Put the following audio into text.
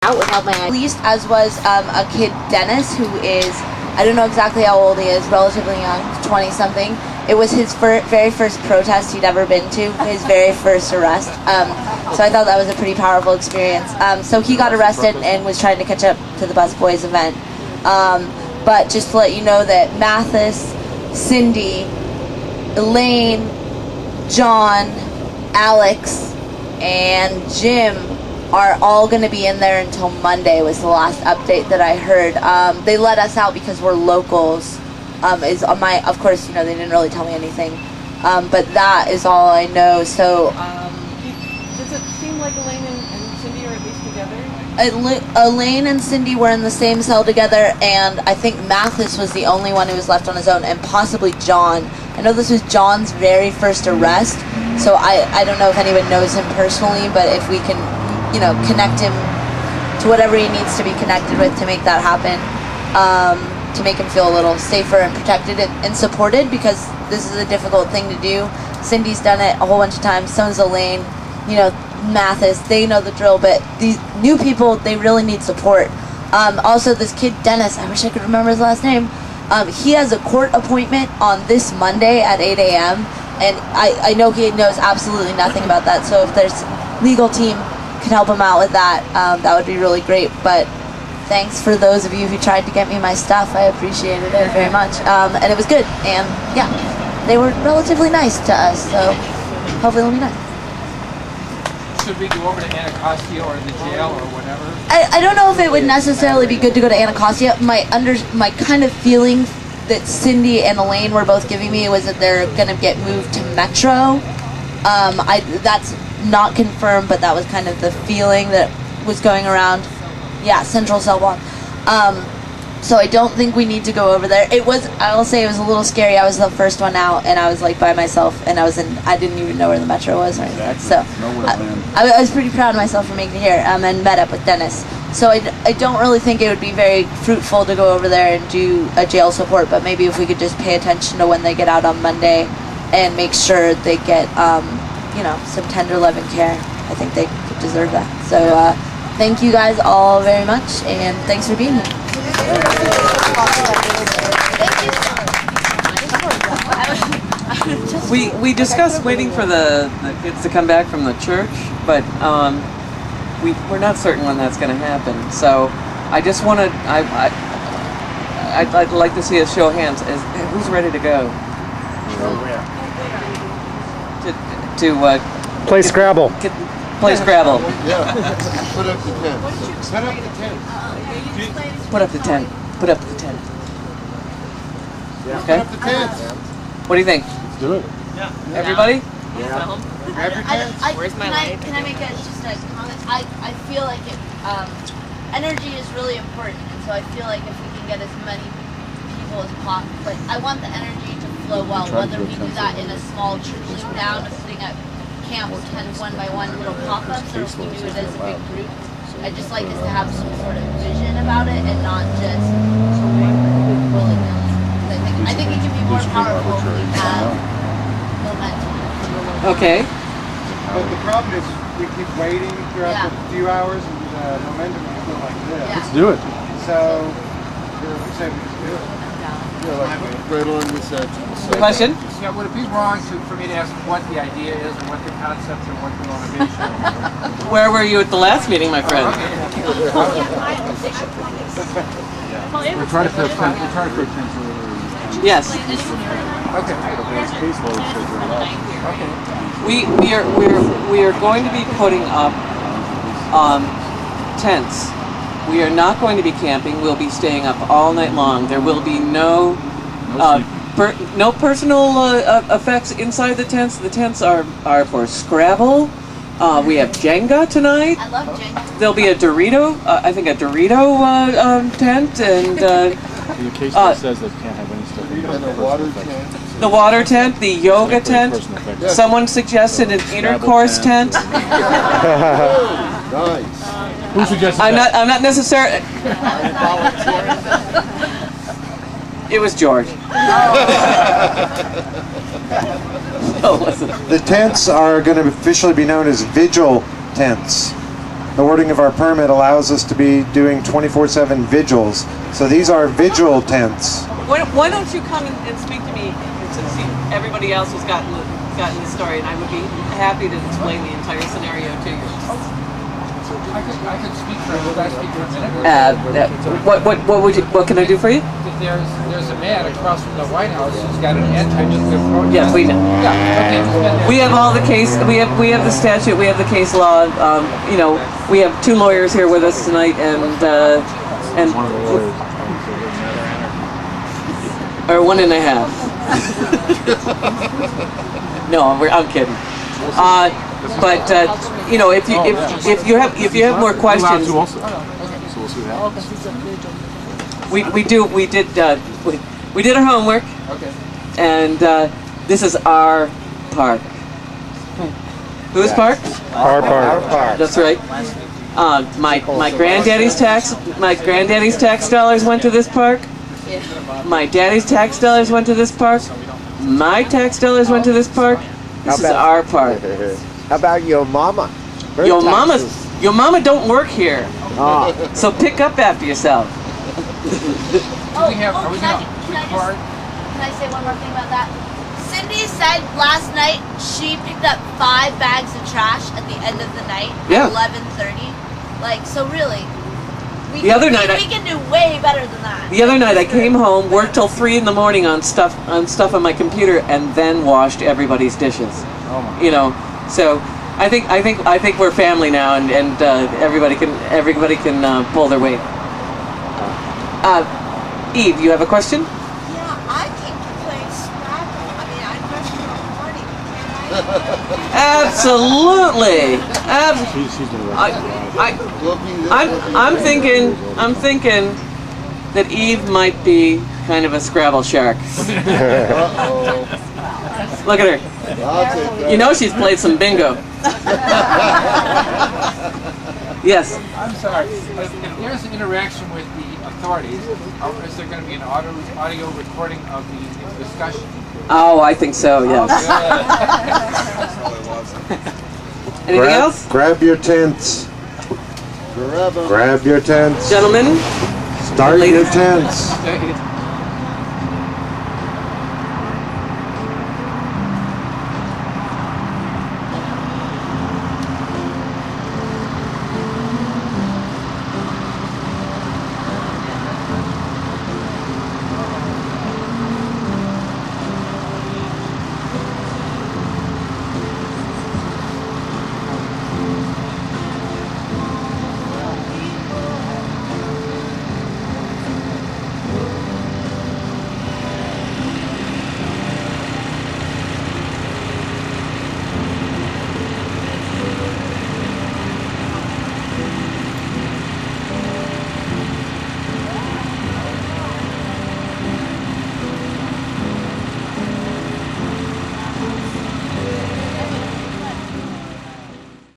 out without my eyes. Least, as was a kid, Dennis, who is, I don't know exactly how old he is, relatively young, 20-something. It was his very first protest he'd ever been to, his very first arrest. So I thought that was a pretty powerful experience. So he got arrested and was trying to catch up to the Busboys event. But just to let you know that Mathis, Cindy, Elaine, John, Alex, and Jim are all going to be in there until Monday, was the last update that I heard. They let us out because we're locals. Of course, you know, they didn't really tell me anything. But that is all I know. So does it seem like Elaine and Cindy are at least together? Elaine and Cindy were in the same cell together, and I think Mathis was the only one who was left on his own, and possibly John. I know this was John's very first arrest, so I don't know if anyone knows him personally, but if we can, you know, connect him to whatever he needs to be connected with to make that happen, to make him feel a little safer and protected and supported, because this is a difficult thing to do. Cindy's done it a whole bunch of times, so's Elaine, you know, Mathis, they know the drill, but these new people, they really need support. Also, this kid, Dennis, I wish I could remember his last name, he has a court appointment on this Monday at 8 a.m., and I know he knows absolutely nothing about that, so if there's legal team can help him out with that, that would be really great. But thanks for those of you who tried to get me my stuff. I appreciated it very much, and it was good, and yeah, they were relatively nice to us, so hopefully they'll be nice. Should we go over to Anacostia or the jail or whatever? I don't know if it would necessarily be good to go to Anacostia. My kind of feeling that Cindy and Elaine were both giving me was that they're going to get moved to Metro. That's not confirmed, but that was kind of the feeling that was going around. Yeah, Central Cell Block. So I don't think we need to go over there. I'll say it was a little scary. I was the first one out, and I was like by myself, and I didn't even know where the Metro was or anything. So I was pretty proud of myself for making it here, and met up with Dennis. So I don't really think it would be very fruitful to go over there and do a jail support, but maybe if we could just pay attention to when they get out on Monday and make sure they get, you know, some tender loving care. I think they deserve that. So thank you guys all very much, and thanks for being here. We discussed waiting for the kids to come back from the church, but we're not certain when that's going to happen. So I just want to, I'd like to see a show of hands. Who's ready to go? To play Scrabble. Play Scrabble. Yeah. Put up the tent. Put up the tent. Put up the tent. Put up the tent. Yeah. Okay. Put up the tent. What do you think? Let's do it. Yeah. Everybody? Yeah. Grab your tent. Where's my light? Can I make just a comment? I feel like energy is really important, and so I feel like if we can get as many people as possible, like I want the energy to flow well, whether we do that in a small trickling down of sitting at camp 10 one by one little pop-ups, or if we do it as a big group. I just like us to have some sort of vision about it and not just willy-nilly. I think it can be more powerful if we have momentum. Okay. But the problem is we keep waiting throughout the few hours, and momentum will go like this. Yeah. Let's do it. So we say we just do it. Right on this edge. Question? Yeah, would it be wrong for me to ask what the idea is and what the concept and what the motivation? Where were you at the last meeting, my friend? We're trying to put tents. Yes. We are going to be putting up tents. We are not going to be camping. We'll be staying up all night long. There will be no personal effects inside the tents. The tents are for Scrabble. We have Jenga tonight. I love Jenga. There'll be a Dorito, I think a Dorito tent, and In the case that says that can't have any stuff. And a water tent. The water tent, the yoga tent. Someone suggested an intercourse tent. Nice. Who suggested I'm that? not necessarily. It was George. Oh, listen. The tents are going to officially be known as Vigil Tents. the wording of our permit allows us to be doing 24/7 vigils. So these are vigil tents. Why don't you come and speak to me since everybody else has gotten this story, and I would be happy to explain the entire scenario to you. I could speak for a minute. What can I do for you? There's a man across from the White House who's got an anti-nuclear protest. Yes, we know. Yeah, okay. We have all the case. We have the statute. We have the case law. You know, we have 2 lawyers here with us tonight, and or 1.5. No, I'm kidding. But you know, if you have more questions, we did our homework, and this is our park. Whose park? Our park. That's right. My granddaddy's tax dollars went to this park. My daddy's tax dollars went to this park. My tax dollars went to this park. This is our park. How about your mama? Your mama don't work here. So pick up after yourself. Are we going to record? Can I say one more thing about that? Cindy said last night she picked up 5 bags of trash at the end of the night at 11:30. Like, so really, we can do way better than that. The other night I came home, worked till 3 in the morning on stuff on my computer, and then washed everybody's dishes. You know, so I think we're family now, and everybody can pull their weight. Eve, you have a question? Yeah, I keep playing Scrabble. I mean, I question the party. Absolutely. I'm thinking that Eve might be kind of a Scrabble shark. Look at her. You know she's played some bingo. Yes. I'm sorry. If there's an interaction with the authorities, is there going to be an audio recording of the discussion? Oh, I think so, yes. Anything else? Grab your tents. Grab your tents. Gentlemen? Start your tents.